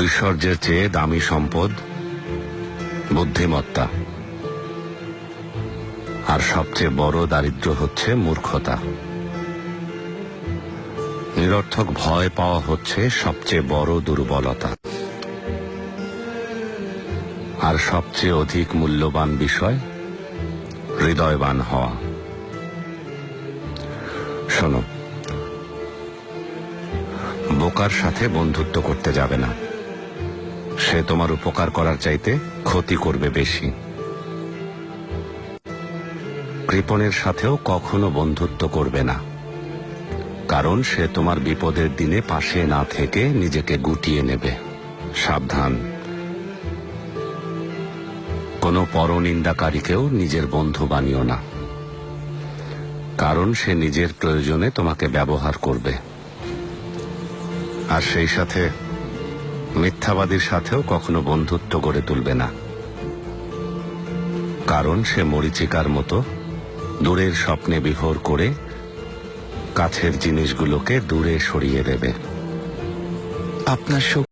ঐশ্বর্যের চেয়ে দামি সম্পদ বুদ্ধিমত্তা, আর সবচেয়ে বড় দারিদ্র্য হচ্ছে মূর্খতা। নিরর্থক ভয় পাওয়া হচ্ছে সবচেয়ে বড় দুর্বলতা, আর সবচেয়ে অধিক মূল্যবান বিষয় হৃদয়বান হওয়া। শোনো, বোকার সাথে বন্ধুত্ব করতে যাবে না, সে তোমার উপকার করার চাইতে ক্ষতি করবে বেশি। কৃপণের সাথেও কখনো বন্ধুত্ব করবে না, কারণ সে তোমার বিপদের দিনে পাশে না থেকে নিজেকে গুটিয়ে নেবে। সাবধান, কোনো পরনিন্দাকারীকেও নিজের বন্ধু বানিও না, কারণ সে নিজের প্রয়োজনে তোমাকে ব্যবহার করবে। আর সেই সাথে মিথ্যাবাদীর সাথেও কখনো বন্ধুত্ব গড়ে তুলবে না, কারণ সে মরীচিকার মতো দূরের স্বপ্নে বিভোর করে কাছের জিনিসগুলোকে দূরে সরিয়ে দেবে। আপনার